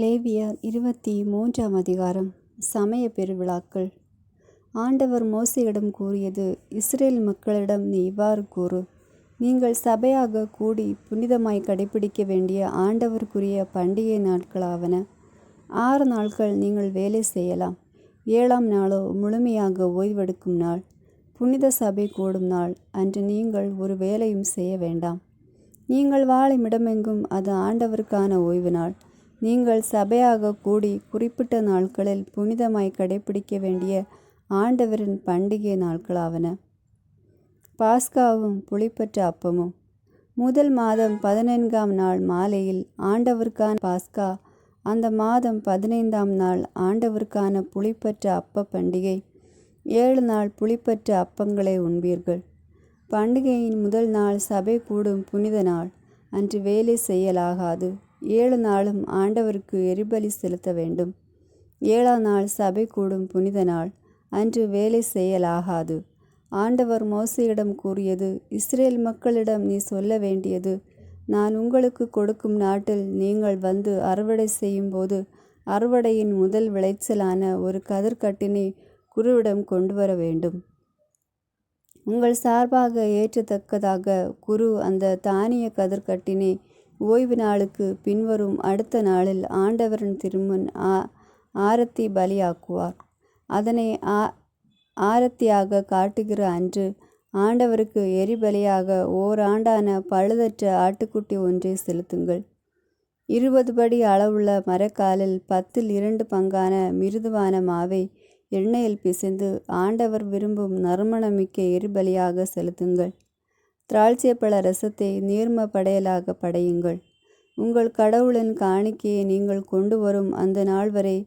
லேவியர் 23ஆம் அதிகாரம். சமய பெருவிழாக்கள். ஆண்டவர் மோசேயிடம் கூறியது: இஸ்ரேல் மக்களிடம் நீ இவ்வாறு கூறு, நீங்கள் சபையாக கூடி புனிதமாய் கடைப்பிடிக்க வேண்டிய ஆண்டவருக்குரிய பண்டிகை நாட்களாவன. 6 நாட்கள் நீங்கள் வேலை செய்யலாம். 7ஆம் நாளோ முழுமையாக ஓய்வெடுக்கும் நாள், புனித சபை கூடும் நாள். அன்று நீங்கள் ஒரு வேலையும் செய்ய வேண்டாம். நீங்கள் வாழும் இடமெங்கும் அது ஆண்டவருக்கான ஓய்வு நாள். நீங்கள் சபையாக கூடி குறிப்பிட்ட நாட்களில் புனிதமாய் கடைப்பிடிக்க வேண்டிய ஆண்டவரின் பண்டிகை நாட்களாவன. பாஸ்காவும் புளிப்பற்ற அப்பமும். முதல் மாதம் 14ஆம் நாள் மாலையில் ஆண்டவருக்கான பாஸ்கா. அந்த மாதம் 15ஆம் நாள் ஆண்டவருக்கான புளிப்பற்ற அப்ப பண்டிகை. 7 நாள் புளிப்பற்ற அப்பங்களை உண்பீர்கள். பண்டிகையின் முதல் நாள் சபை கூடும் புனித நாள். அன்று வேலை செய்யலாகாது. 7 நாளும் ஆண்டவருக்கு எரிபலி செலுத்த வேண்டும். 7ஆம் நாள் சபை கூடும் புனித நாள். அன்று வேலை செய்யலாகாது. ஆண்டவர் மோசேயிடம் கூறியது: இஸ்ரேல் மக்களிடம் நீ சொல்ல வேண்டியது: நான் உங்களுக்கு கொடுக்கும் நாட்டில் நீங்கள் வந்து அறுவடை செய்யும்போது அறுவடையின் முதல் விளைச்சலான ஒரு கதிர்க்கட்டினை குருவிடம் கொண்டு வர வேண்டும். உங்கள் சார்பாக ஏற்றத்தக்கதாக குரு அந்த தானிய கதிர்க்கட்டினை ஓய்வு நாளுக்கு பின்வரும் அடுத்த நாளில் ஆண்டவரின் திருமுன் ஆரத்தி பலியாக்குவார். அதனை ஆரத்தியாக காட்டுகிற அன்று ஆண்டவருக்கு எரிபலியாக ஓராண்டான பழுதற்ற ஆட்டுக்குட்டி ஒன்றை செலுத்துங்கள். 20 படி அளவுள்ள மரக்காலில் 10 பங்கான மிருதுவான மாவை எண்ணெயில் பிசைந்து ஆண்டவர் விரும்பும் நறுமணமிக்க எரிபலியாக செலுத்துங்கள். திராட்சைப்பழ ரசத்தை நீர்ம படையலாக படையுங்கள். உங்கள் கடவுளின் காணிக்கையை நீங்கள் கொண்டு வரும் அந்த நாள் வரை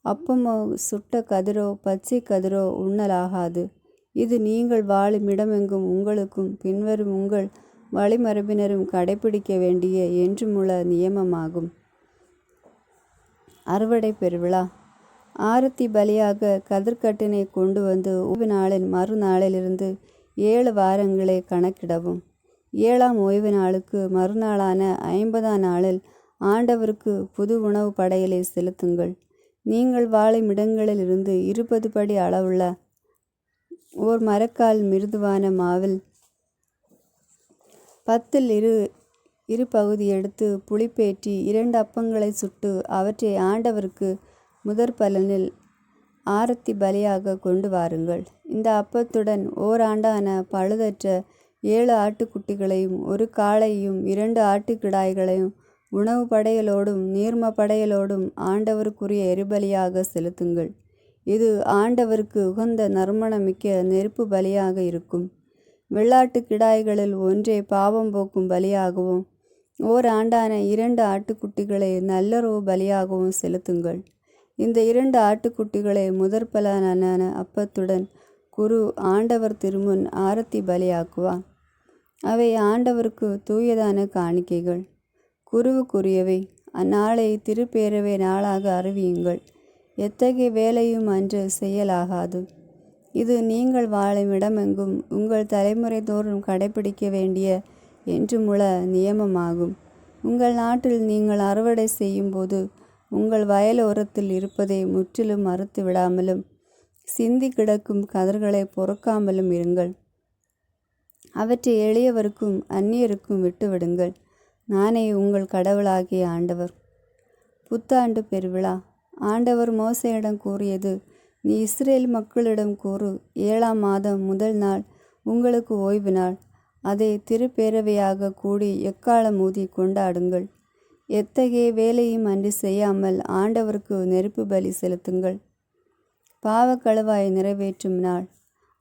அப்பமோ சுட்ட கதிரோ பச்சை கதிரோ உண்ணலாகாது. இது நீங்கள் வாழும் இடமெங்கும் உங்களுக்கும் பின்வரும் உங்கள் வழிமரபினரும் கடைப்பிடிக்க வேண்டிய என்றுமுள்ள நியமமாகும். அறுவடை பெருவிழா. ஆரத்தி பலியாக கதிர்க்கட்டினை கொண்டு வந்து ஓய்வு நாளின் மறுநாளிலிருந்து 7 வாரங்களை கணக்கிடவும். 7ஆம் ஓய்வு நாளுக்கு மறுநாளான 50ஆம் நாளில் ஆண்டவருக்கு புது உணவு படையலை செலுத்துங்கள். நீங்கள் வாழும் இடங்களில் இருந்து 20 படி அளவுள்ள ஓர் மரக்கால் மிருதுவான மாவில் 10 இரு பகுதி எடுத்து புளிப்பேற்றி 2 அப்பங்களை சுட்டு அவற்றை ஆண்டவருக்கு முதற் பலனில் ஆரத்தி பலியாக கொண்டு வாருங்கள். இந்த அப்பத்துடன் ஓராண்டான பழுதற்ற 7 ஆட்டுக்குட்டிகளையும் 1 காளையையும் 2 ஆட்டுக்கிடாய்களையும் உணவு படையலோடும் நீர்ம படையலோடும் ஆண்டவருக்குரிய எரிபலியாக செலுத்துங்கள். இது ஆண்டவருக்கு உகந்த நறுமணமிக்க நெருப்பு பலியாக இருக்கும். வெள்ளாட்டு கிடாய்களில் ஒன்றை பாவம் போக்கும் பலியாகவும் ஓராண்டான 2 ஆட்டுக்குட்டிகளை நல்லுறவு பலியாகவும் செலுத்துங்கள். இந்த 2 ஆட்டுக்குட்டிகளை முதற் பலனான அப்பத்துடன் குரு ஆண்டவர் திருமுன் ஆரத்தி பலியாக்குவான். அவை ஆண்டவருக்கு தூயதான காணிக்கைகள், குருவுக்குரியவை. அந்நாளை திருப்பேரவை நாளாக அறிவியுங்கள். எத்தகைய வேலையும் அன்று செய்யலாகாது. இது நீங்கள் வாழும் இடமெங்கும் உங்கள் தலைமுறை தோறும் கடைப்பிடிக்க வேண்டிய என்றுமுள்ள நியமமாகும். உங்கள் நாட்டில் நீங்கள் அறுவடை செய்யும்போது உங்கள் வயலோரத்தில் இருப்பதை முற்றிலும் மறுத்து விடாமலும் சிந்தி கிடக்கும் கதிர்களை பொறுக்காமலும் இருங்கள். அவற்றை எளியவருக்கும் அந்நியருக்கும் விட்டுவிடுங்கள். நானே உங்கள் கடவுளாகிய ஆண்டவர். புத்தாண்டு பெருவிழா. ஆண்டவர் மோசேயிடம் கூறியது: நீ இஸ்ரேல் மக்களிடம் கூறு, 7ஆம் மாதம் முதல் நாள் உங்களுக்கு ஓய்வு நாள். அதை திருப்பேரவையாக கூடி எக்காளம் ஊதி கொண்டாடுங்கள். எத்தகைய வேலையும் அன்று செய்யாமல் ஆண்டவருக்கு நெருப்பு பலி செலுத்துங்கள். பாவக்கழுவாய் நிறைவேற்றும் நாள்.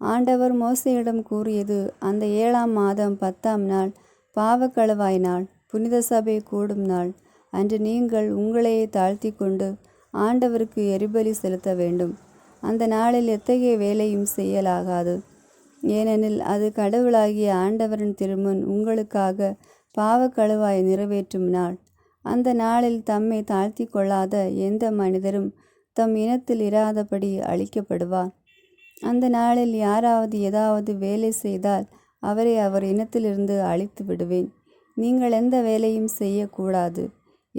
ஆண்டவர் மோசேயிடம் கூறியது: அந்த 7ஆம் மாதம் 10ஆம் நாள் பாவக்கழுவாய் நாள், புனித சபை கூடும் நாள். அன்று நீங்கள் உங்களையே தாழ்த்தி கொண்டு ஆண்டவருக்கு எரிபலி செலுத்த வேண்டும். அந்த நாளில் எத்தகைய வேலையும் செய்யலாகாது. ஏனெனில் அது கடவுளாகிய ஆண்டவரின் திருமுன் உங்களுக்காக பாவக்கழுவாய் நிறைவேற்றும் நாள். அந்த நாளில் தம்மை தாழ்த்தி கொள்ளாத எந்த மனிதரும் தம் இனத்தில் இராதபடி அழிக்கப்படுவார். அந்த நாளில் யாராவது ஏதாவது வேலை செய்தால் அவரை அவர் இனத்திலிருந்து அழித்து விடுவேன். நீங்கள் எந்த வேலையும் செய்யக்கூடாது.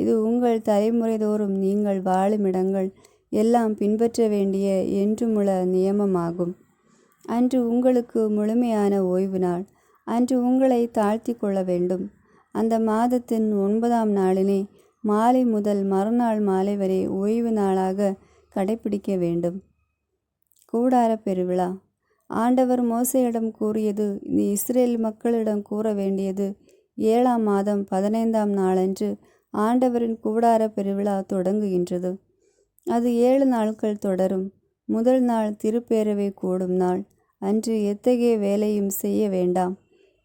இது உங்கள் தலைமுறை தோறும் நீங்கள் வாழுமிடங்கள் எல்லாம் பின்பற்ற வேண்டிய என்றுமுள்ள நியமமாகும். அன்று உங்களுக்கு முழுமையான ஓய்வு நாள். அன்று உங்களை தாழ்த்தி கொள்ள வேண்டும். அந்த மாதத்தின் 9ஆம் நாளினை மாலை முதல் மறுநாள் மாலை வரை ஓய்வு நாளாக கடைபிடிக்க வேண்டும். கூடார பெருவிழா. ஆண்டவர் மோசேயிடம் கூறியது நீ இஸ்ரேல் மக்களிடம் கூற வேண்டியது 7ஆம் மாதம் 15ஆம் நாளன்று ஆண்டவரின் கூடார பெருவிழா தொடங்குகின்றது. அது 7 நாட்கள் தொடரும். முதல் நாள் திருப்பேரவை கூடும் நாள். அன்று எத்தகைய வேலையும் செய்ய வேண்டாம்.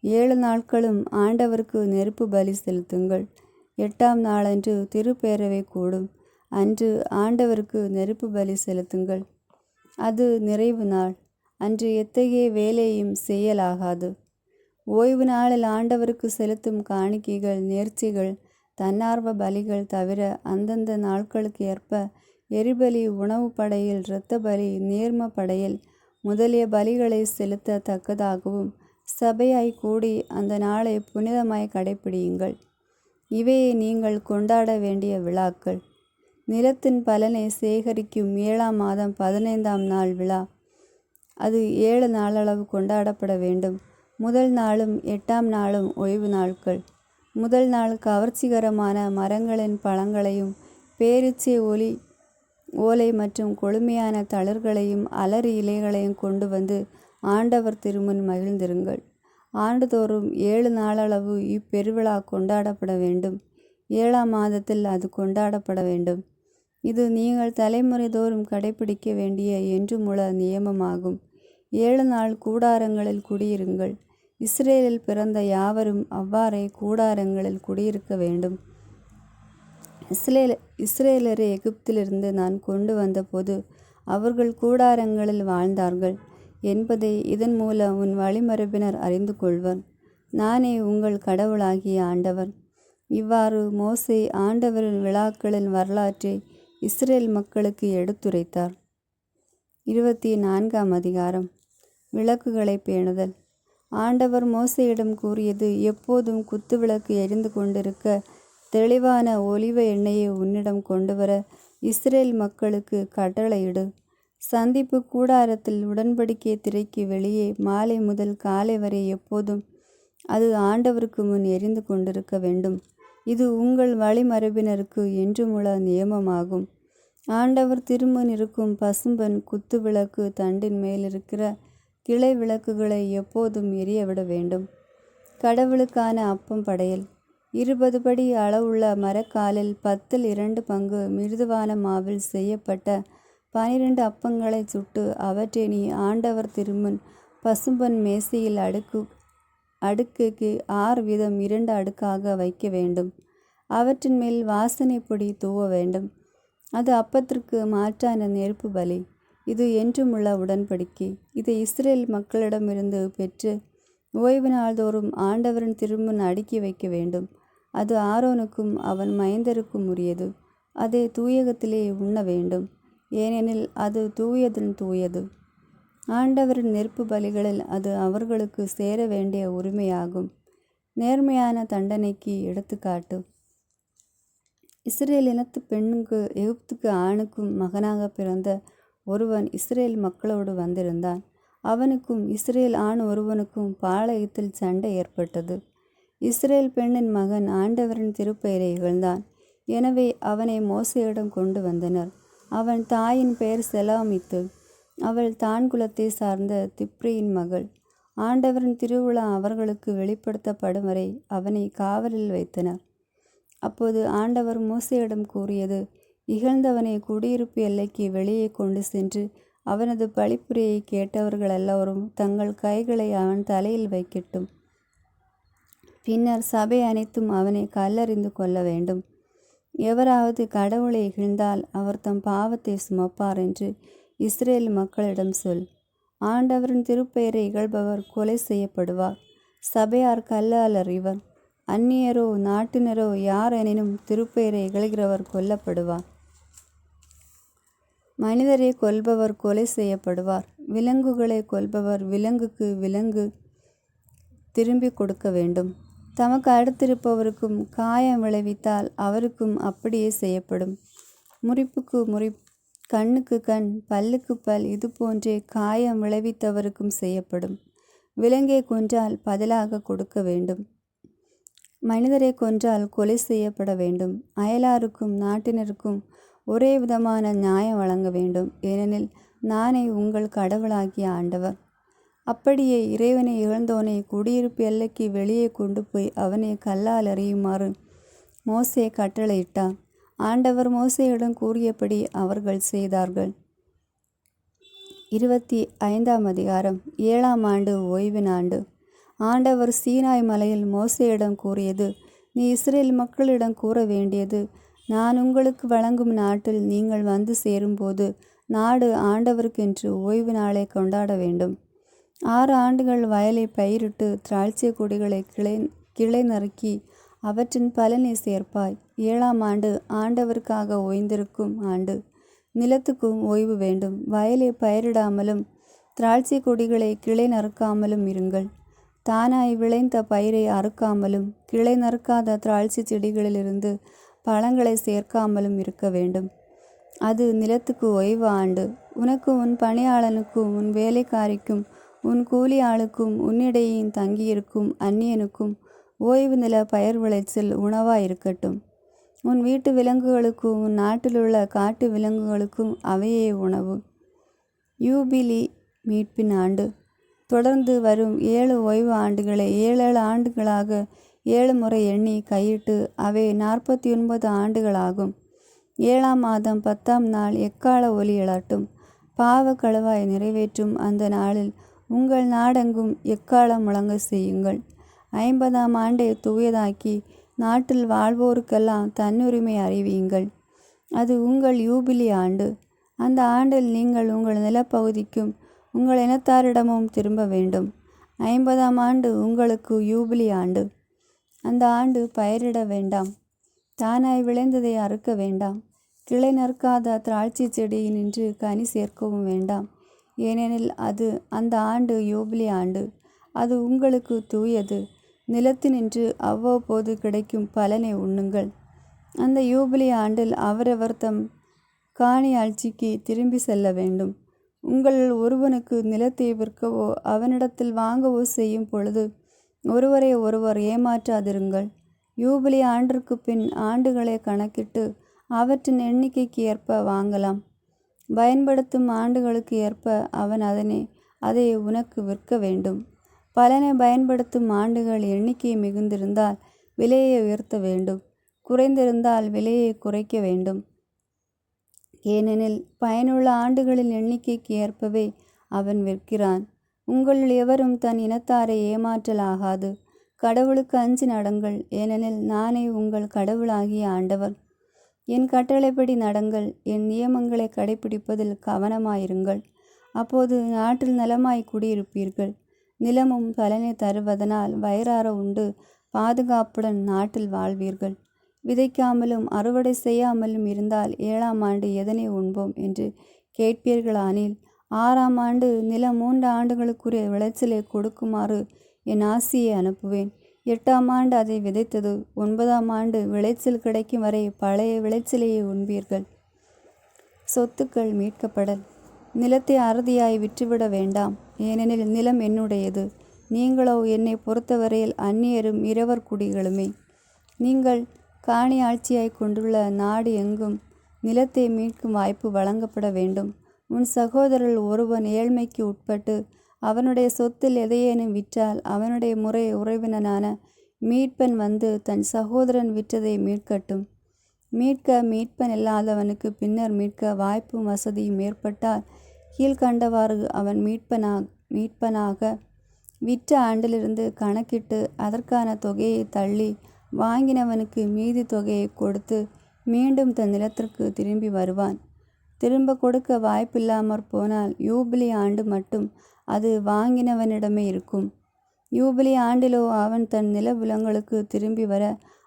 7 நாட்களும் ஆண்டவருக்கு நெருப்பு பலி செலுத்துங்கள். 8ஆம் நாளன்று திருப்பேரவை கூடும். அன்று ஆண்டவருக்கு நெருப்பு பலி செலுத்துங்கள். அது நிறைவு நாள். அன்று எத்தகைய வேலையும் செய்யலாகாது. ஓய்வு நாளில் ஆண்டவருக்கு செலுத்தும் காணிக்கைகள், நேர்ச்சிகள், தன்னார்வ பலிகள் தவிர அந்தந்த நாட்களுக்கு ஏற்ப எரிபலி, உணவு படையல், இரத்த பலி, நீர்ம படையல் முதலிய பலிகளை செலுத்த தக்கதாகவும் சபையாய் கூடி அந்த நாளை புனிதமாய் கடைப்பிடியுங்கள். இவையே நீங்கள் கொண்டாட வேண்டிய விழாக்கள். நிலத்தின் பலனை சேகரிக்கும் 7ஆம் மாதம் 15ஆம் நாள் விழா. அது 7 நாளளவு கொண்டாடப்பட வேண்டும். முதல் நாளும் 8ஆம் நாளும் ஓய்வு நாட்கள். முதல் நாள் கவர்ச்சிகரமான மரங்களின் பழங்களையும் பேரீச்சை ஓலை மற்றும் கொழுமையான தளிர்களையும் அலரி இலைகளையும் கொண்டு வந்து ஆண்டவர் திருமுன் மகிழ்ந்திருங்கள். ஆண்டுதோறும் 7 நாளளவு இப்பெருவிழா கொண்டாடப்பட வேண்டும். 7ஆம் மாதத்தில் அது கொண்டாடப்பட வேண்டும். இது நீங்கள் தலைமுறை தோறும் கடைபிடிக்க வேண்டிய என்றுமுள்ள நியமமாகும். 7 நாள் கூடாரங்களில் குடியிருங்கள். இஸ்ரேலில் பிறந்த யாவரும் அவ்வாறே கூடாரங்களில் குடியிருக்க வேண்டும். இஸ்ரேலரை எகிப்திலிருந்து நான் கொண்டு வந்தபோது அவர்கள் கூடாரங்களில் வாழ்ந்தார்கள் என்பதை இதன் மூலம் உன் வழிமரபினர் அறிந்து கொள்வர். நானே உங்கள் கடவுளாகிய ஆண்டவர். இவ்வாறு மோசே ஆண்டவரின் விழாக்களின் வரலாற்றை இஸ்ரேல் மக்களுக்கு எடுத்துரைத்தார். 24ஆம் அதிகாரம். விளக்குகளை பேணுதல். ஆண்டவர் மோசேயிடம் கூறியது எப்போதும் குத்துவிளக்கு எரிந்து கொண்டிருக்க தெளிவான ஒலிவ எண்ணெயை உன்னிடம் கொண்டுவர இஸ்ரேல் மக்களுக்கு கட்டளையிடு. சந்திப்பு கூடாரத்தில் உடன்படிக்கை திரைக்கு வெளியே மாலை முதல் காலை வரை எப்போதும் அது ஆண்டவருக்கு முன் எரிந்து கொண்டிருக்க வேண்டும். இது உங்கள் வழிமரபினருக்கு என்றுமுள்ள நியமமாகும். ஆண்டவர் திருமுன் இருக்கும் பசும்பொன் குத்துவிளக்கு தண்டின் மேலிருக்கிற கிளை விளக்குகளை எப்போதும் எரியவிட வேண்டும். கடவுளுக்கான அப்பம் படையல். 20 படி அளவுள்ள மரக்காலில் 10 பங்கு மிருதுவான மாவில் செய்யப்பட்ட 12 அப்பங்களை சுட்டு அவற்றை நீ ஆண்டவர் திருமுன் பசும்பொன் மேசையில் அடுக்குக்கு 6 வீதம் 2 அடுக்காக வைக்க வேண்டும். அவற்றின் மேல் வாசனை பொடி தூவ வேண்டும். அது அப்பத்திற்கு மாற்றான நெருப்பு பலி. இது என்றுமுள்ள உடன்படிக்கை. இதை இஸ்ரேல் மக்களிடமிருந்து பெற்று ஓய்வு நாள்தோறும் ஆண்டவரின் திருமுன் அடுக்கி வைக்க வேண்டும். அது ஆரோனுக்கும் அவன் மைந்தருக்கும் உரியது. அதை தூயகத்திலே உண்ண வேண்டும். ஏனெனில் அது தூயது. ஆண்டவரின் நெருப்பு பலிகளில் அது அவர்களுக்கு சேர வேண்டிய உரிமையாகும். நேர்மையான தண்டனைக்கு எடுத்துக்காட்டு. இஸ்ரேல் இனத்து பெண்ணுக்கு எகிப்துக்கு ஆணுக்கும் மகனாக பிறந்த ஒருவன் இஸ்ரேல் மக்களோடு வந்திருந்தான். அவனுக்கும் இஸ்ரேல் ஆண் ஒருவனுக்கும் பாளையத்தில் சண்டை ஏற்பட்டது. இஸ்ரேல் பெண்ணின் மகன் ஆண்டவரின் திருப்பெயரை இகழ்ந்தான். எனவே அவனை மோசேயிடம் கொண்டு வந்தனர். அவன் தாயின் பெயர் செலாமித்து. அவள் தான் குலத்தை சார்ந்த திப்ரியின் மகள். ஆண்டவரின் திருவிழா அவர்களுக்கு வெளிப்படுத்தப்படும் வரை அவனை காவலில் வைத்தனர். அப்போது ஆண்டவர் மோசேயிடம் கூறியது இகழ்ந்தவனை குடியிருப்பு எல்லைக்கு வெளியே கொண்டு சென்று அவனது பழிப்புரையை கேட்டவர்கள் எல்லோரும் தங்கள் கைகளை அவன் தலையில் வைக்கட்டும். பின்னர் சபை அனைத்தும் அவனை கல்லறிந்து கொள்ள வேண்டும். எவராவது கடவுளை இகழ்ந்தால் அவர் தம் பாவத்தை சுமப்பார் என்று இஸ்ரேல் மக்களிடம் சொல். ஆண்டவரின் திருப்பெயரை இகழ்பவர் கொலை செய்யப்படுவார். சபையார் கல்லால் அறிவர். அந்நியரோ நாட்டினரோ யாரெனினும் திருப்பெயரை இகழ்கிறவர் கொல்லப்படுவார். மனிதரை கொல்பவர் கொலை செய்யப்படுவார். விலங்குகளை கொல்பவர் விலங்குக்கு விலங்கு திரும்பி கொடுக்க வேண்டும். தமக்கு அடுத்திருப்பவருக்கும் காயம் விளைவித்தால் அவருக்கும் அப்படியே செய்யப்படும். முறிப்புக்கு கண்ணுக்கு கண், பல்லுக்கு பல், இது போன்றே காயம் விளைவித்தவருக்கும் செய்யப்படும். விலங்கை கொன்றால் பதிலாக கொடுக்க வேண்டும். மனிதரை கொன்றால் கொலை செய்யப்பட வேண்டும். அயலாருக்கும் நாட்டினருக்கும் ஒரே விதமான நியாயம் வழங்க வேண்டும். ஏனெனில் நானே உங்கள் கடவுளாகிய ஆண்டவர். அப்படியே இறைவனை இழந்தோனை குடியிருப்பு எல்லைக்கு வெளியே கொண்டு போய் அவனை கல்லால் எறியுமாறு மோசே கட்டளையிட்டார். ஆண்டவர் மோசேயிடம் கூறியபடி அவர்கள் செய்தார்கள். 25ஆம் அதிகாரம். 7ஆம் ஆண்டு ஓய்வின் ஆண்டு. ஆண்டவர் சீனாய் மலையில் மோசேயிடம் கூறியது: நீ இஸ்ரேல் மக்களிடம் கூற வேண்டியது, நான் உங்களுக்கு வழங்கும் நாட்டில் நீங்கள் வந்து சேரும்போது நாடு ஆண்டவருக்கென்று ஓய்வு நாளை கொண்டாட வேண்டும். 6 ஆண்டுகள் வயலை பயிரிட்டு திராட்சை கொடிகளை கிளை நறுக்கி அவற்றின் பலனை சேர்ப்பாய். 7ஆம் ஆண்டு ஆண்டவருக்காக ஓய்ந்திருக்கும் ஆண்டு. நிலத்துக்கும் ஓய்வு வேண்டும். வயலை பயிரிடாமலும் திராட்சை கொடிகளை கிளை நறுக்காமலும் இருங்கள். தானாய் விளைந்த பயிரை அறுக்காமலும் கிளை நறுக்காத திராட்சை செடிகளிலிருந்து பழங்களை சேர்க்காமலும் இருக்க வேண்டும். அது நிலத்துக்கு ஓய்வு ஆண்டு. உனக்கும் உன் பணியாளனுக்கும் உன் வேலைக்காரிக்கும் உன் கூலி ஆளுக்கும் உன்னிடையே தங்கியிருக்கும் அந்நியனுக்கும் ஓய்வு நில பயிர் விளைச்சல் உணவாயிருக்கட்டும். உன் வீட்டு விலங்குகளுக்கும் உன் நாட்டிலுள்ள காட்டு விலங்குகளுக்கும் அவையே உணவு. யூபிலி மீட்பின் ஆண்டு. தொடர்ந்து வரும் 7 ஓய்வு ஆண்டுகளை 7 ஆண்டுகளாக 7 முறை எண்ணி கையிட்டு அவை 49 ஆண்டுகளாகும். 7ஆம் மாதம் 10ஆம் நாள் எக்காள ஒலி எழட்டும். பாவ கழுவாய் நிறைவேற்றும் அந்த நாளில் உங்கள் நாடெங்கும் எக்காளம் முழங்க செய்யுங்கள். 50ஆம் ஆண்டை தூயதாக்கி நாட்டில் வாழ்வோருக்கெல்லாம் தன்னுரிமை அறிவியுங்கள். அது உங்கள் யூபிலி ஆண்டு. அந்த ஆண்டில் நீங்கள் உங்கள் நிலப்பகுதிக்கும் உங்கள் இனத்தாரிடமும் திரும்ப வேண்டும். 50ஆம் ஆண்டு உங்களுக்கு யூபிலி ஆண்டு. அந்த ஆண்டு பயிரிட வேண்டாம். தானாய் விளைந்ததை அறுக்க வேண்டாம். கிளை நறுக்காத திராட்சை செடியினின்று கனி சேர்க்கவும் வேண்டாம். ஏனெனில் அது அந்த ஆண்டு யூபிலி ஆண்டு. அது உங்களுக்கு தூயது. நிலத்தினின்று அவ்வப்போது கிடைக்கும் பலனை உண்ணுங்கள். அந்த யூபிலி ஆண்டில் அவரவர் தம் காணியாட்சிக்கு திரும்பி செல்ல வேண்டும். உங்களில் ஒருவனுக்கு நிலத்தை விற்கவோ அவனிடத்தில் வாங்கவோ செய்யும் பொழுது ஒருவரை ஒருவர் ஏமாற்றாதிருங்கள். யூபிலி ஆண்டிற்கு பின் ஆண்டுகளை கணக்கிட்டு அவற்றின் எண்ணிக்கைக்கு ஏற்ப வாங்கலாம். பயன்படுத்தும் ஆண்டுகளுக்கு ஏற்ப அவன் அதை உனக்கு விற்க வேண்டும். பலனை பயன்படுத்தும் ஆண்டுகள் எண்ணிக்கை மிகுந்திருந்தால் விலையை உயர்த்த வேண்டும். குறைந்திருந்தால் விலையை குறைக்க வேண்டும். ஏனெனில் பயனுள்ள ஆண்டுகளின் எண்ணிக்கைக்கு ஏற்பவே அவன் விற்கிறான். உங்களில் எவரும் தன் இனத்தாரை ஏமாற்றலாகாது. கடவுளுக்கு அஞ்சி நடங்கள். ஏனெனில் நானே உங்கள் கடவுளாகிய ஆண்டவர். என் கட்டளைப்படி நடங்கள். என் நியமங்களை கடைப்பிடிப்பதில் கவனமாயிருங்கள். அப்போது நாட்டில் நலமாய் குடியிருப்பீர்கள். நிலமும் பலனை தருவதனால் வயிறார உண்டு பாதுகாப்புடன் நாட்டில் வாழ்வீர்கள். விதைக்காமலும் அறுவடை செய்யாமலும் இருந்தால் 7ஆம் ஆண்டு எதனை உண்போம் என்று கேட்பீர்களானில் 6ஆம் ஆண்டு நிலம் 3 ஆண்டுகளுக்குரிய விளைச்சலை கொடுக்குமாறு என் ஆசியை அனுப்புவேன். 8ஆம் ஆண்டு அதை விதைத்தது. 9ஆம் ஆண்டு விளைச்சல் கிடைக்கும் வரை பழைய விளைச்சலையே உண்பீர்கள். சொத்துக்கள் மீட்கப்படல். நிலத்தை அறுதியாய் விற்றுவிட வேண்டாம். ஏனெனில் நிலம் என்னுடையது. நீங்களோ என்னை பொறுத்தவரையில் அந்நியரும் இரவர் குடிகளுமே. நீங்கள் காணி ஆட்சியாய் கொண்டுள்ள நாடு எங்கும் நிலத்தை மீட்கும் வாய்ப்பு வழங்கப்பட வேண்டும். உன் சகோதரர் ஒருவன் ஏழ்மைக்கு உட்பட்டு அவனுடைய சொத்தில் எதையேனும் விற்றால் அவனுடைய முறை உறவினனான மீட்பன் வந்து தன் சகோதரன் விற்றதை மீட்கட்டும். மீட்பன் இல்லாதவனுக்கு பின்னர் மீட்க வாய்ப்பும் வசதியும் ஏற்பட்டால் கீழ்கண்டவாறு அவன் மீட்பனாக விற்ற ஆண்டிலிருந்து கணக்கிட்டு அதற்கான தொகையை தள்ளி வாங்கினவனுக்கு மீதி தொகையை கொடுத்து மீண்டும் தன் நிலத்திற்கு திரும்பி வருவான். திரும்ப கொடுக்க வாய்ப்பில்லாமற் போனால் யூபிலி ஆண்டு மட்டும் அது வாங்கினவனிடமே இருக்கும். யூபிலி ஆண்டிலோ அவன் தன் நிலபுலங்களுக்கு திரும்பி வர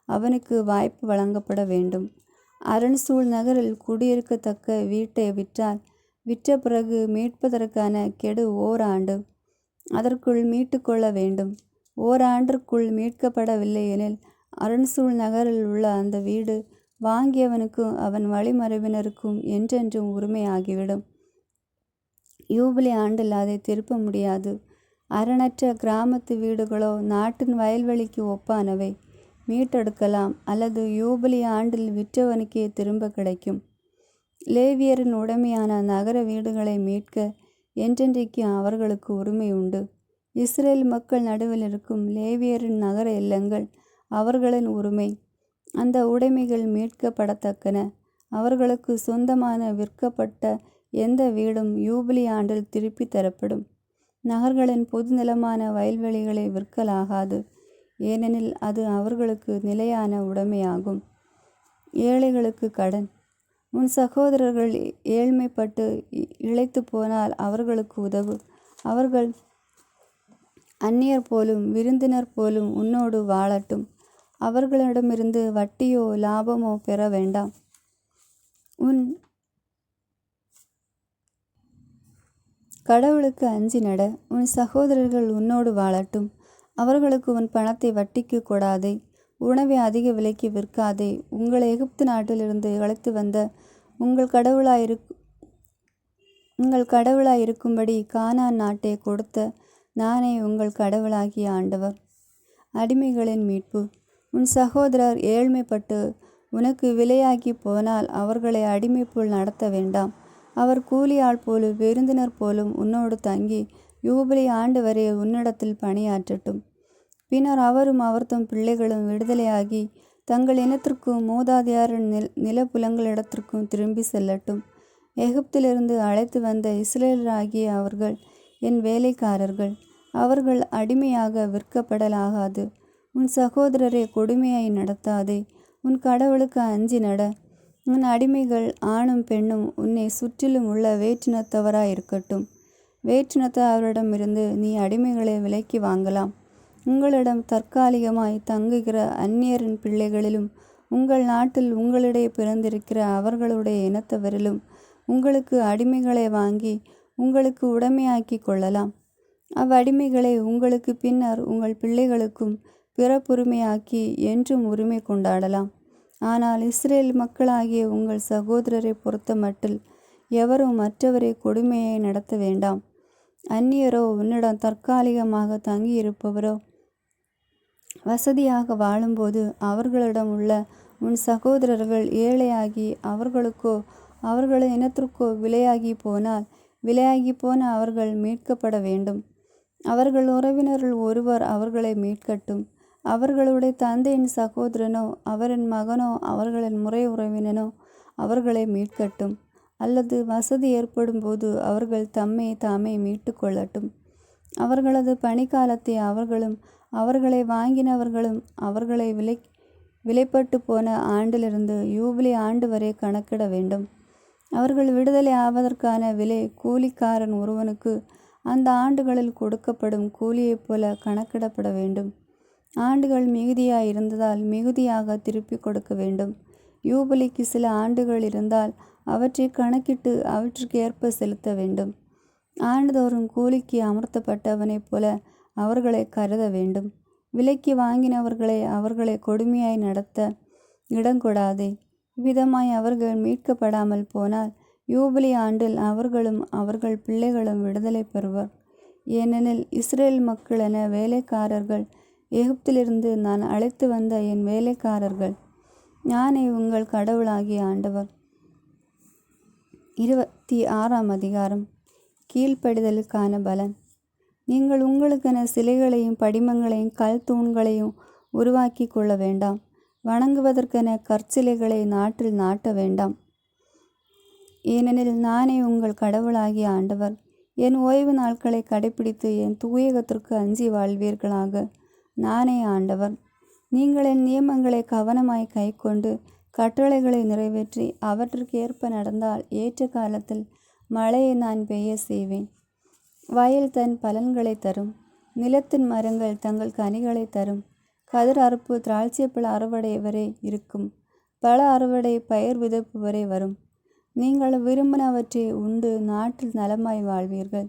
அவனுக்கு வாய்ப்பு வழங்கப்பட வேண்டும். அரண்சூழ் நகரில் குடியிருக்கத்தக்க வீட்டை விற்ற பிறகு மீட்பதற்கான கெடு 1 ஆண்டு. அதற்குள் மீட்டு கொள்ள வேண்டும். ஓராண்டிற்குள் மீட்கப்படவில்லை எனில் அரண்சூழ் நகரில் உள்ள அந்த வீடு வாங்கியவனுக்கும் அவன் வழிமரபினருக்கும் என்றென்றும் உரிமையாகிவிடும். யூபிலி ஆண்டில் அதை திருப்ப முடியாது. அரணற்ற கிராமத்து வீடுகளோ நாட்டின் வயல்வெளிக்கு ஒப்பானவை. மீட்டெடுக்கலாம், அல்லது யூபிலி ஆண்டில் விற்றவனுக்கே திரும்ப கிடைக்கும். லேவியரின் உடைமையான நகர வீடுகளை மீட்க என்றென்றைக்கு அவர்களுக்கு உரிமை உண்டு. இஸ்ரேல் மக்கள் நடுவில் இருக்கும் லேவியரின் நகர இல்லங்கள் அவர்களின் உரிமை. அந்த உடைமைகள் மீட்கப்படத்தக்கன. அவர்களுக்கு சொந்தமான விற்கப்பட்ட எந்த வீடும் யூபிலி ஆண்டில் திருப்பி தரப்படும். நகர்களின் பொது நிலமான வயல்வெளிகளை விற்கலாகாது, ஏனெனில் அது அவர்களுக்கு நிலையான உடைமையாகும். ஏழைகளுக்கு கடன். உன் சகோதரர்கள் ஏழ்மைப்பட்டு இளைத்து போனால் அவர்களுக்கு உதவு. அவர்கள் அந்நியர் போலும் விருந்தினர் போலும் உன்னோடு வாழட்டும். அவர்களிடமிருந்து வட்டியோ லாபமோ பெற வேண்டாம். உன் கடவுளுக்கு அஞ்சி நட. உன் சகோதரர்கள் உன்னோடு வாழட்டும். அவர்களுக்கு உன் பணத்தை வட்டிக்கு கொடாதே. உணவை அதிக விலைக்கு விற்காதே. உங்களை எகிப்து நாட்டிலிருந்து அழைத்து வந்த உங்கள் கடவுளாயிருக்கும்படி கானான் நாட்டை கொடுத்த நானே உங்கள் கடவுளாகிய ஆண்டவர். அடிமைகளின் மீட்பு. உன் சகோதரர் ஏழ்மைப்பட்டு உனக்கு விலையாகி போனால் அவர்களை அடிமை போல் நடத்த வேண்டாம். அவர் கூலியாள் போலும் விருந்தினர் போலும் உன்னோடு தங்கி யூபிலி ஆண்டு வரை உன்னிடத்தில் பணியாற்றட்டும். பின்னர் அவரும் அவர்தம் பிள்ளைகளும் விடுதலையாகி தங்கள் இனத்திற்கும் மூதாதையாரின் நிலப்புலங்களிடத்திற்கும் திரும்பி செல்லட்டும். எகிப்திலிருந்து அழைத்து வந்த இஸ்ரேலராகிய அவர்கள் என் வேலைக்காரர்கள். அவர்கள் அடிமையாக விற்கப்படலாகாது. உன் சகோதரரை கொடுமையாய் நடத்தாதே. உன் கடவுளுக்கு அஞ்சி நட. உன் அடிமைகள் ஆணும் பெண்ணும் உன்னை சுற்றிலும் உள்ள வேற்றினத்தவராயிருக்கட்டும். வேற்றினத்தவரிடமிருந்து நீ அடிமைகளை விலைக்கு வாங்கலாம். உங்களிடம் தற்காலிகமாய் தங்குகிற அந்நியரின் பிள்ளைகளிலும் உங்கள் நாட்டில் உங்களிடையே பிறந்திருக்கிற அவர்களுடைய இனத்தவரிலும் உங்களுக்கு அடிமைகளை வாங்கி உங்களுக்கு உடைமையாக்கி கொள்ளலாம். அவ்வடிமைகளை உங்களுக்கு பின்னர் உங்கள் பிள்ளைகளுக்கும் பிறப்புரிமையாக்கி என்றும் உரிமை கொண்டாடலாம். ஆனால் இஸ்ரேல் மக்களாகிய உங்கள் சகோதரரை பொறுத்த மட்டில் எவரும் மற்றவரை கொடுமையை நடத்த வேண்டாம். அந்நியரோ உன்னிடம் தற்காலிகமாக தங்கியிருப்பவரோ வசதியாக வாழும்போது அவர்களிடம் உள்ள உன் சகோதரர்கள் ஏழையாகி அவர்களுக்கோ அவர்களின் இனத்திற்கோ விலையாகி போன அவர்கள் மீட்கப்பட வேண்டும். அவர்கள் உறவினர்கள் ஒருவர் அவர்களை மீட்கட்டும். அவர்களுடைய தந்தையின் சகோதரனோ அவரின் மகனோ அவர்களின் முறை உறவினனோ அவர்களை மீட்கட்டும். அல்லது வசதி ஏற்படும் போது அவர்கள் தம்மை தாமே மீட்டு கொள்ளட்டும். அவர்களது பணிக்காலத்தை அவர்களும் அவர்களை வாங்கினவர்களும் அவர்களை விலைப்பட்டு போன ஆண்டிலிருந்து யூபிலி ஆண்டு வரை கணக்கிட வேண்டும். அவர்கள் விடுதலை ஆவதற்கான விலை கூலிக்காரன் ஒருவனுக்கு அந்த ஆண்டுகளில் கொடுக்கப்படும் கூலியைப் போல கணக்கிடப்பட வேண்டும். ஆண்டுகள் மிகுதியாய் இருந்ததால் மிகுதியாக திருப்பி கொடுக்க வேண்டும். யூபிலிக்கு சில ஆண்டுகள் இருந்தால் அவற்றை கணக்கிட்டு அவற்றுக்கு ஏற்ப செலுத்த வேண்டும். ஆண்டுதோறும் கூலிக்கு அமர்த்தப்பட்டவனைப் போல அவர்களை கருத வேண்டும். விலைக்கு வாங்கினவர்களை அவர்களை கொடுமையாய் நடத்த இடங்கொடாதே. இவ்விதமாய் அவர்கள் மீட்கப்படாமல் போனால் யூபிலி ஆண்டில் அவர்களும் அவர்கள் பிள்ளைகளும் விடுதலை பெறுவர். ஏனெனில் இஸ்ரேல் மக்கள் என வேலைக்காரர்கள் எகிப்திலிருந்து நான் அழைத்து வந்த என் வேலைக்காரர்கள். நானே உங்கள் கடவுளாகிய ஆண்டவர். 26ஆம் அதிகாரம். கீழ்ப்படிதலுக்கான பலன். நீங்கள் உங்களுக்கென சிலைகளையும் படிமங்களையும் கல் தூண்களையும் உருவாக்கி கொள்ள வேண்டாம். வணங்குவதற்கென கற்சிலைகளை நாட்டில் நாட்ட வேண்டாம். ஏனெனில் நானே உங்கள் கடவுளாகிய ஆண்டவர். என் ஓய்வு நாட்களை கடைப்பிடித்து என் தூயகத்திற்கு அஞ்சி வாழ்வீர்களாக. நானே ஆண்டவர். நீங்கள் என் நியமங்களை கவனமாய் கைக்கொண்டு கட்டளைகளை நிறைவேற்றி அவற்றிற்கு ஏற்ப நடந்தால் ஏற்ற காலத்தில் மழையை நான் பெய்ய செய்வேன். வயல் தன் பலன்களை தரும். நிலத்தின் மரங்கள் தங்கள் கனிகளை தரும். கதிர் அறுப்பு திராட்சைப்பழ அறுவடை வரை இருக்கும். பல அறுவடை பயிர் விதைப்பு வரை வரும். நீங்கள் விரும்பினவற்றை உண்டு நாட்டில் நலமாய் வாழ்வீர்கள்.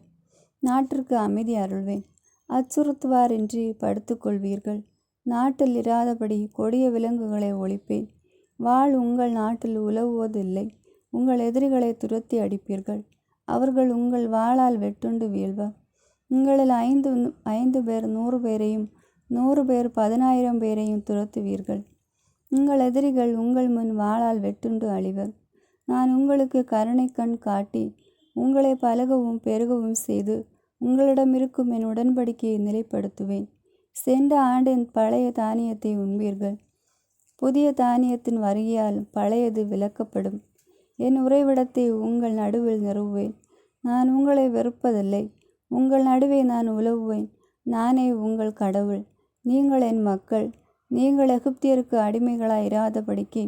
நாட்டிற்கு அமைதி அருள்வேன். அச்சுறுத்துவாரின்றி படுத்துக்கொள்வீர்கள். நாட்டில் இராதபடி கொடிய விலங்குகளை ஒழிப்பேன். வாள் உங்கள் நாட்டில் உலவுவதில்லை. உங்கள் எதிரிகளை துரத்தி அடிப்பீர்கள். அவர்கள் உங்கள் வாளால் வெட்டுண்டு வீழ்வர். உங்களில் ஐந்து பேர் 100 பேரையும் 100 பேர் 10,000 பேரையும் துரத்துவீர்கள். உங்கள் எதிரிகள் உங்கள் முன் வாளால் வெட்டுண்டு அழிவர். நான் உங்களுக்கு கருணை கண் காட்டி உங்களை பலகவும் பெருகவும் செய்து உங்களிடமிருக்கும் என் உடன்படிக்கையை நிலைப்படுத்துவேன். சென்ற ஆண்டின் பழைய தானியத்தை உண்பீர்கள். புதிய தானியத்தின் வருகையால் பழையது விலக்கப்படும். என் உறைவிடத்தை உங்கள் நடுவில் நிறுவுவேன். நான் உங்களை வெறுப்பதில்லை. உங்கள் நடுவே நான் உலவுவேன். நானே உங்கள் கடவுள். நீங்கள் என் மக்கள். நீங்கள் எகிப்தியருக்கு அடிமைகளாய் இராதபடிக்கு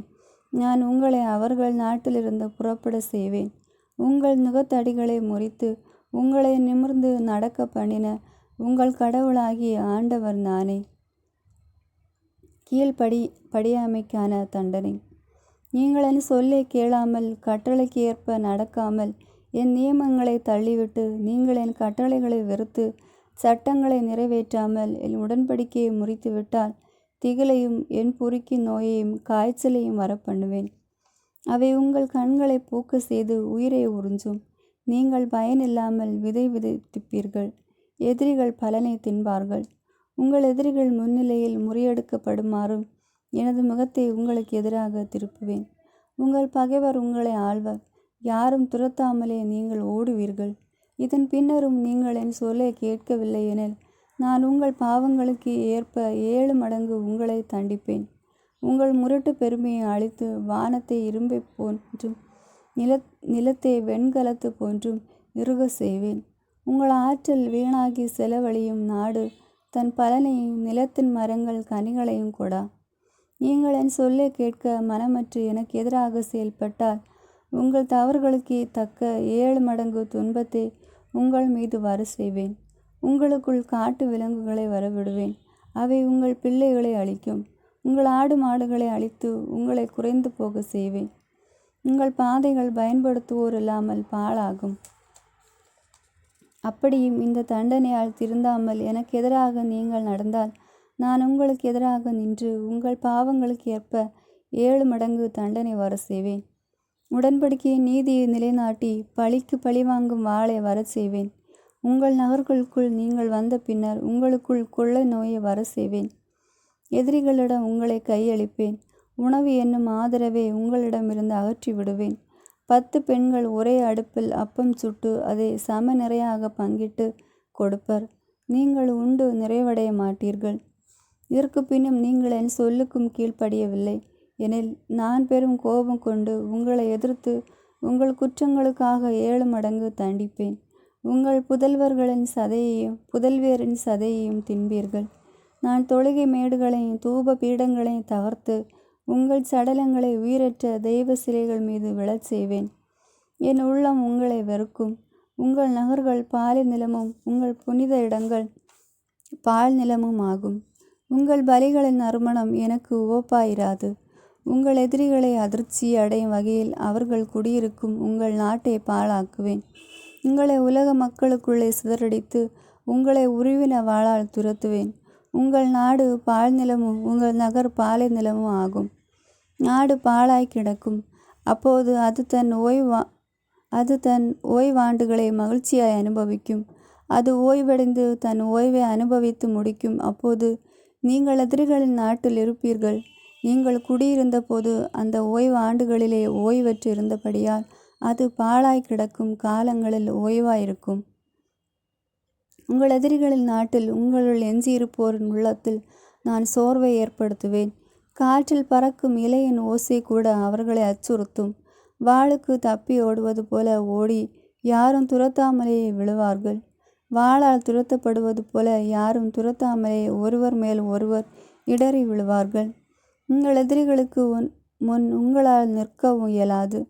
நான் உங்களை அவர்கள் நாட்டிலிருந்து புறப்பட செய்வேன். உங்கள் நுகத்தடிகளை முறித்து உங்களை நிமிர்ந்து நடக்க பண்ணின உங்கள் கடவுளாகிய ஆண்டவர் நானே. படியாமைக்கான தண்டனை. நீங்கள் என் சொல்லை கேளாமல் கட்டளைக்கு ஏற்ப நடக்காமல் என் நியமங்களை தள்ளிவிட்டு நீங்கள் என் கட்டளைகளை வெறுத்து சட்டங்களை நிறைவேற்றாமல் என் உடன்படிக்கையை முறித்துவிட்டால் திகிலையும் என் பொறுக்கி நோயையும் காய்ச்சலையும் வரப்பண்ணுவேன். அவை உங்கள் கண்களை பூக்க செய்து உயிரை உறிஞ்சும். நீங்கள் பயனில்லாமல் விதை விதைத்திப்பீர்கள். எதிரிகள் பலனை தின்பார்கள். உங்கள் எதிரிகள் முன்னிலையில் முறியெடுக்கப்படுமாறும் எனது முகத்தை உங்களுக்கு எதிராக திருப்புவேன். உங்கள் பகைவர் உங்களை ஆள்வர். யாரும் துரத்தாமலே நீங்கள் ஓடுவீர்கள். இதன் பின்னரும் நீங்கள் என் சொல்லை கேட்கவில்லை எனில் நான் உங்கள் பாவங்களுக்கு ஏற்ப 7 மடங்கு உங்களை தண்டிப்பேன். உங்கள் முரட்டு பெருமையை அழித்து வானத்தை இரும்பை போன்றும் நிலத்தை வெண்கலத்து போன்றும் இறுக செய்வேன். உங்கள் ஆற்றல் வீணாகி செலவழியும் நாடு தன் பலனையும் நிலத்தின் மரங்கள் கனிகளையும் கொடா. நீங்கள் என் சொல்லை கேட்க மனமற்று எனக்கு எதிராக செயல்பட்டால் உங்கள் தவறுகளுக்கு தக்க 7 மடங்கு துன்பத்தை உங்கள் மீது வர செய்வேன். உங்களுக்குள் காட்டு விலங்குகளை வரவிடுவேன். அவை உங்கள் பிள்ளைகளை அழிக்கும். உங்கள் ஆடு மாடுகளை அழித்து உங்களை குறைந்து போக செய்வேன். உங்கள் பாதைகள் பயன்படுத்துவோர் இல்லாமல் பாழாகும். அப்படியும் இந்த தண்டனையால் திருந்தாமல் எனக்கு எதிராக நீங்கள் நடந்தால் நான் உங்களுக்கு எதிராக நின்று உங்கள் பாவங்களுக்கு ஏற்ப 7 மடங்கு தண்டனை வர செய்வேன். உடன்படிக்கையின் நீதியை நிலைநாட்டி பழிக்கு பழிவாங்கும் வாளை வரச் செய்வேன். உங்கள் நகர்களுக்குள் நீங்கள் வந்த பின்னர் உங்களுக்குள் கொள்ளை நோயை வர செய்வேன். எதிரிகளிடம் உங்களை கையளிப்பேன். உணவு என்னும் ஆதரவை உங்களிடமிருந்து அகற்றி விடுவேன். 10 பெண்கள் ஒரே அடுப்பில் அப்பம் சுட்டு அதை சம நிறையாக பங்கிட்டு கொடுப்பர். நீங்கள் உண்டு நிறைவடைய மாட்டீர்கள். இதற்கு பின்னும் நீங்கள் என் சொல்லுக்கும் கீழ்ப்படியவில்லை எனில் நான் பெரும் கோபம் கொண்டு உங்களை எதிர்த்து உங்கள் குற்றங்களுக்காக 7 மடங்கு தண்டிப்பேன். உங்கள் புதல்வர்களின் சதையையும் புதல்வியரின் சதையையும் தின்பீர்கள். நான் தொழுகை மேடுகளையும் தூப பீடங்களையும் தகர்த்து உங்கள் சடலங்களை உயிரற்ற தெய்வ சிலைகள் மீது விழச் செய்வேன். என் உள்ளம் உங்களை வெறுக்கும். உங்கள் நகர்கள் பாலை நிலமும் உங்கள் புனித இடங்கள் பால் நிலமும் ஆகும். உங்கள் பலிகளின் நறுமணம் எனக்கு உவப்பாயிராது. உங்கள் எதிரிகளை அதிர்ச்சி அடையும் வகையில் அவர்கள் குடியிருக்கும் உங்கள் நாட்டை பாழாக்குவேன். உங்களை உலக மக்களுக்குள்ளே சிதறடித்து உங்களை உருவின வாளால் துரத்துவேன். உங்கள் நாடு பால் நிலமும் உங்கள் நகர் பாலை நிலமும் ஆகும். நாடு பாழாய் கிடக்கும். அப்போது அது தன் ஓய்வாண்டுகளை மகிழ்ச்சியாய் அனுபவிக்கும். அது ஓய்வடைந்து தன் ஓய்வை அனுபவித்து முடிக்கும். அப்போது நீங்கள் எதிரிகளின் நாட்டில் இருப்பீர்கள். நீங்கள் குடியிருந்த போது அந்த ஓய்வு ஆண்டுகளிலே ஓய்வற்று இருந்தபடியால் அது பாழாய் கிடக்கும் காலங்களில் ஓய்வாயிருக்கும். உங்கள் எதிரிகளின் நாட்டில் உங்களுள் எஞ்சியிருப்போரின் உள்ளத்தில் நான் சோர்வை ஏற்படுத்துவேன். காற்றில் பறக்கும் இலையின் ஓசை கூட அவர்களை அச்சுறுத்தும். வாளுக்கு தப்பி ஓடுவது போல ஓடி யாரும் துரத்தாமலேயே விழுவார்கள். வாளால் துரத்தப்படுவது போல யாரும் துரத்தாமலே ஒருவர் மேல் ஒருவர் இடறி விழுவார்கள். உங்கள் எதிரிகளுக்கு முன் உங்களால் நிற்கவும் இயலாது.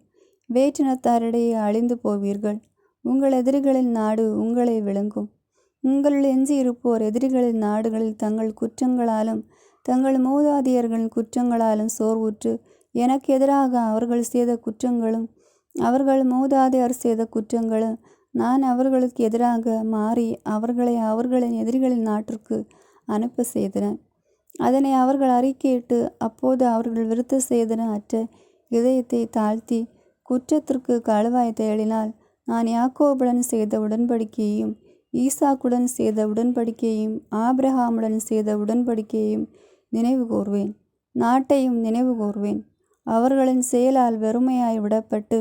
வேற்றினத்தாரிடையே அழிந்து போவீர்கள். உங்கள் எதிரிகளின் நாடு உங்களை விழுங்கும். உங்களுள் எஞ்சி இருப்போர் எதிரிகளின் நாடுகளில் தங்கள் குற்றங்களாலும் தங்கள் மூதாதையர்களின் குற்றங்களாலும் சோர்வுற்று எனக்கு எதிராக அவர்கள் செய்த குற்றங்களும் அவர்கள் மூதாதையர் செய்த குற்றங்களும் நான் அவர்களுக்கு எதிராக மாறி அவர்களை அவர்களின் எதிரிகளின் நாட்டிற்கு அனுப்ப செய்தேன். அதனை அவர்கள் அறிக்கையிட்டு அப்போது அவர்கள் விருத்த சேதன அற்ற இதயத்தை தாழ்த்தி குற்றத்திற்கு கழுவாய் தேடினால் நான் யாக்கோபுடன் செய்த உடன்படிக்கையையும் ஈசாக்குடன் செய்த உடன்படிக்கையையும் ஆபிரகாமுடன் செய்த உடன்படிக்கையையும் நினைவு கூர்வேன். நாட்டையும் நினைவு கூர்வேன். அவர்களின் செயலால் வெறுமையாய் விடப்பட்டு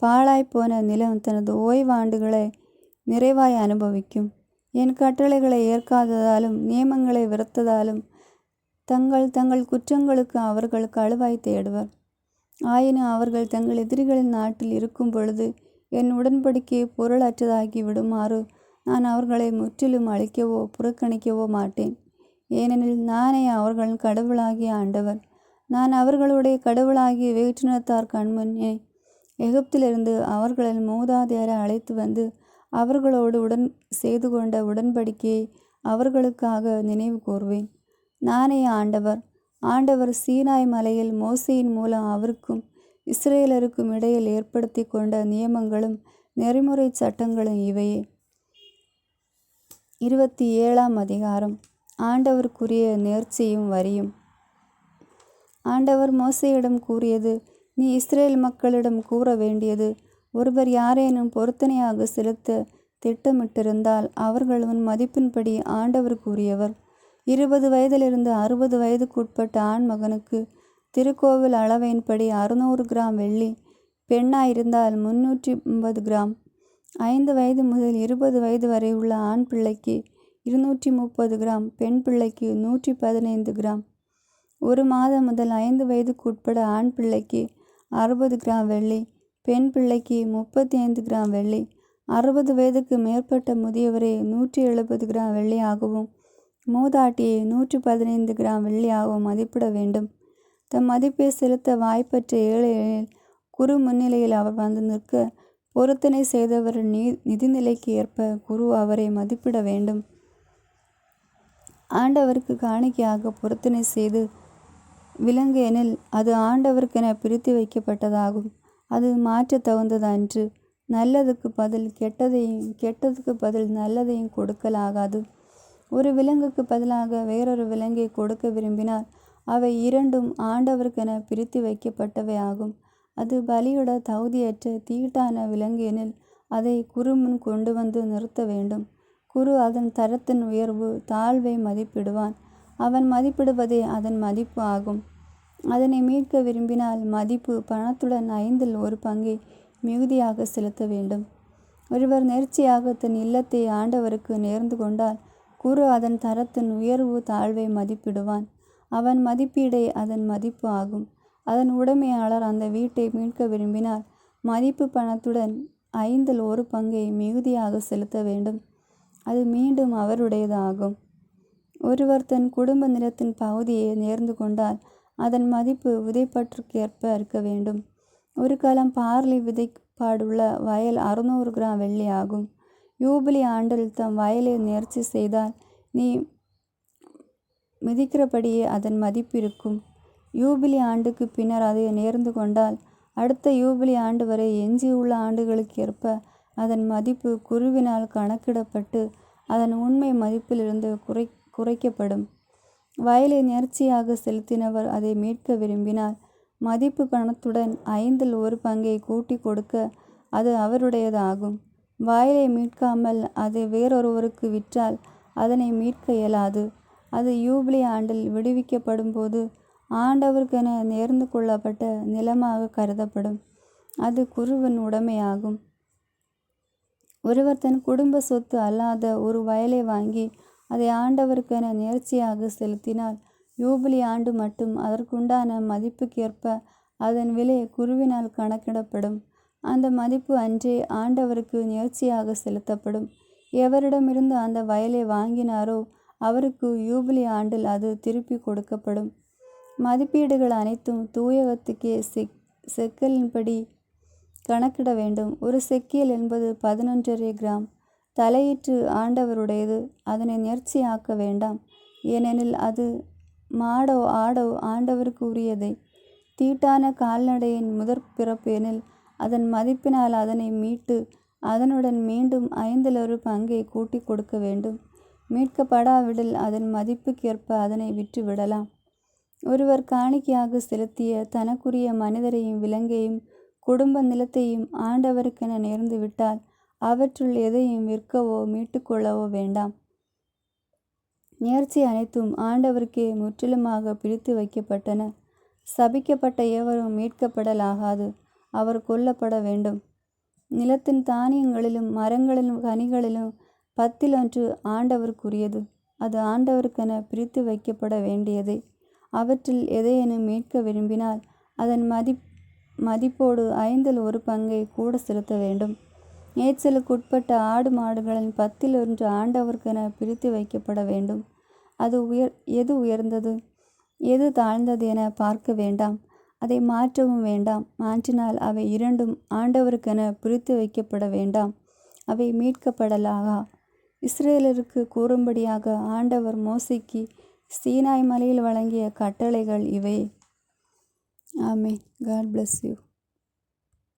பாழாய்ப்போன நிலம் தனது ஓய்வாண்டுகளை நிறைவாய் அனுபவிக்கும். என் கட்டளைகளை ஏற்காததாலும் நியமங்களை வெறுத்ததாலும் தங்கள் தங்கள் குற்றங்களுக்கு அவர்கள் கழுவாய் தேடுவர். ஆயினும் அவர்கள் தங்கள் எதிரிகளின் நாட்டில் இருக்கும் பொழுது என் உடன்படிக்கையை பொருளற்றதாகி விடுமாறு நான் அவர்களை முற்றிலும் அழிக்கவோ புறக்கணிக்கவோ மாட்டேன். ஏனெனில் நானே அவர்களின் கடவுளாகிய ஆண்டவர். நான் அவர்களுடைய கடவுளாகிய வேற்றினத்தார் கண்முன்னே எகிப்திலிருந்து அவர்களின் மூதாதையரை அழைத்து வந்து அவர்களோடு செய்து கொண்ட உடன்படிக்கையை அவர்களுக்காக நினைவு கூர்வேன். நானே ஆண்டவர். ஆண்டவர் சீனாய் மலையில் மோசேயின் மூலம் அவருக்கும் இஸ்ரேலருக்கும் இடையில் ஏற்படுத்தி கொண்ட நியமங்களும் நெறிமுறை சட்டங்களும் இவையே. 27ஆம் அதிகாரம். ஆண்டவருக்குரிய நேர்ச்சியும் வரியும். ஆண்டவர் மோசேயிடம் கூறியது: நீ இஸ்ரேல் மக்களிடம் கூற வேண்டியது: ஒருவர் யாரேனும் பொருத்தனையாக செலுத்த திட்டமிட்டிருந்தால் அவர்கள் உன் மதிப்பின்படி ஆண்டவருக்குரியவர். 20 வயதிலிருந்து 60 வயதுக்குட்பட்ட ஆண் மகனுக்கு திருக்கோவில் அளவையின்படி 600 கிராம் வெள்ளி, பெண்ணாயிருந்தால் 350 கிராம். 5 வயது முதல் 20 வயது வரை உள்ள ஆண் பிள்ளைக்கு 230 கிராம், பெண் பிள்ளைக்கு 115 கிராம். 1 மாதம் முதல் 5 வயதுக்குட்பட ஆண் பிள்ளைக்கு 60 கிராம் வெள்ளி, பெண் பிள்ளைக்கு 35 கிராம் வெள்ளி. 60 வயதுக்கு மேற்பட்ட முதியவரை 170 கிராம் வெள்ளியாகவும் மூதாட்டியை 115 கிராம் வெள்ளியாகவும் மதிப்பிட வேண்டும். தம் மதிப்பை செலுத்த வாய்ப்பற்ற ஏழைகளில் குரு முன்னிலையில் அவர் வந்து நிற்க பொருத்தனை செய்தவரின் நிதிநிலைக்கு ஏற்ப குரு அவரை மதிப்பிட வேண்டும். ஆண்டவருக்கு காணிக்கையாக பொருத்தனை செய்து விலங்கு எனில் அது ஆண்டவருக்கென பிரித்து வைக்கப்பட்டதாகும். அது மாற்ற தகுந்தது அன்று. நல்லதுக்கு பதில் கெட்டதையும் கெட்டதுக்கு பதில் நல்லதையும் கொடுக்கலாகாது. ஒரு விலங்குக்கு பதிலாக வேறொரு விலங்கை கொடுக்க விரும்பினால் அவை இரண்டும் ஆண்டவருக்கென பிரித்து வைக்கப்பட்டவை ஆகும். அது பலியிட தகுதியற்ற தீட்டான விலங்கு எனில் அதை குரு முன் கொண்டு வந்து நிறுத்த வேண்டும். குரு அதன் தரத்தின் உயர்வு தாழ்வை மதிப்பிடுவான். அவன் மதிப்பிடுவதே அதன் மதிப்பு ஆகும். அதனை மீட்க விரும்பினால் மதிப்பு பணத்துடன் 5இல் 1 பங்கை மிகுதியாக செலுத்த வேண்டும். ஒருவர் நேர்ச்சியாக தன் இல்லத்தை ஆண்டவருக்கு நேர்ந்து கொண்டால் குரு அதன் தரத்தின் உயர்வு தாழ்வை மதிப்பிடுவான். அவன் மதிப்பீடே அதன் மதிப்பு ஆகும். அதன் உடைமையாளர் அந்த வீட்டை மீட்க விரும்பினால் மதிப்பு பணத்துடன் 5இல் 1 பங்கை மிகுதியாக செலுத்த வேண்டும். அது மீண்டும் அவருடையது ஆகும். ஒருவர் தன் குடும்ப நிலத்தின் பகுதியை நேர்ந்து கொண்டால் அதன் மதிப்பு விதைப்பற்றுக்கேற்ப இருக்க வேண்டும். ஒரு கலம் பார்லி விதைப்பாடுள்ள வயல் 600 கிராம் வெள்ளி ஆகும். யூபிலி ஆண்டில் தம் வயலை நேர்ச்சி செய்தால் நீ மிதிக்கிறபடியே அதன் மதிப்பு இருக்கும். யூபிலி ஆண்டுக்கு பின்னர் அதை நேர்ந்து கொண்டால் அடுத்த யூபிலி ஆண்டு வரை எஞ்சியுள்ள ஆண்டுகளுக்கு ஏற்ப அதன் மதிப்பு குருவினால் கணக்கிடப்பட்டு அதன் உண்மை மதிப்பிலிருந்து குறைக்கப்படும். வயலை நேர்ச்சியாக செலுத்தினவர் அதை மீட்க விரும்பினால் மதிப்பு பணத்துடன் 5இல் 1 பங்கை கூட்டி கொடுக்க அது அவருடையது ஆகும். வயலை மீட்காமல் அதை வேறொருவருக்கு விற்றால் அதனை மீட்க இயலாது. அது யூபிலி ஆண்டில் விடுவிக்கப்படும் போது ஆண்டவருக்கென நேர்ந்து கொள்ளப்பட்ட நிலமாக கருதப்படும். அது குருவின் உடைமையாகும். ஒருவர் தன் குடும்ப சொத்து அல்லாத ஒரு வயலை வாங்கி அதை ஆண்டவருக்கென நேர்ச்சியாக செலுத்தினால் யூபிலி ஆண்டு மட்டும் அதற்குண்டான மதிப்புக்கேற்ப அதன் விலை குருவினால் கணக்கிடப்படும். அந்த மதிப்பு அன்றே ஆண்டவருக்கு நேர்ச்சியாக செலுத்தப்படும். எவரிடமிருந்து அந்த வயலை வாங்கினாரோ அவருக்கு யூபிலி ஆண்டில் அது திருப்பி கொடுக்கப்படும். மதிப்பீடுகள் அனைத்தும் தூயகத்துக்கே செக்கலின்படி கணக்கிட வேண்டும். ஒரு செக்கியல் என்பது 11.5 கிராம். தலையீற்று ஆண்டவருடையது. அதனை நேர்ச்சியாக்க வேண்டாம். ஏனெனில் அது மாடோ ஆடோ ஆண்டவருக்கு உரியதை. தீட்டான கால்நடையின் முதற் பிறப்பு எனில் அதன் மதிப்பினால் அதனை மீட்டு அதனுடன் மீண்டும் 5 பங்கை கூட்டி கொடுக்க வேண்டும். மீட்கப்படாவிடில் அதன் மதிப்புக்கேற்ப அதனை விற்று விடலாம். ஒருவர் காணிக்கையாக செலுத்திய தனக்குரிய மனிதரையும் விலங்கையும் குடும்ப நிலத்தையும் ஆண்டவருக்கென நேர்ந்து விட்டால் அவற்றுள் எதையும் விற்கவோ மீட்டுக்கொள்ளவோ வேண்டாம். நேர்ச்சி அனைத்தும் ஆண்டவருக்கே முற்றிலுமாக பிரித்து வைக்கப்பட்டன. சபிக்கப்பட்ட எவரும் மீட்கப்படலாகாது, அவர் கொல்லப்பட வேண்டும். நிலத்தின் தானியங்களிலும் மரங்களிலும் கனிகளிலும் 10 ஆண்டவருக்குரியது. அது ஆண்டவருக்கென பிரித்து வைக்கப்பட வேண்டியதே. அவற்றில் எதையேனும் மீட்க விரும்பினால் அதன் மதிப்போடு 5 பங்கை கூட செலுத்த வேண்டும். ஏச்சலுக்குட்பட்ட ஆடு மாடுகளின் 10 ஆண்டவருக்கென பிரித்து வைக்கப்பட வேண்டும். எது உயர்ந்தது எது தாழ்ந்தது என பார்க்க வேண்டாம், அதை மாற்றவும் வேண்டாம். மாற்றினால் அவை 2 ஆண்டவருக்கென பிரித்து வைக்கப்பட வேண்டாம், அவை மீட்கப்படலாகா. இஸ்ரவேலருக்கு கூறும்படியாக ஆண்டவர் மோசேக்கு சீனாய் மலையில் வழங்கிய கட்டளைகள் இவை. ஆமென். God bless you.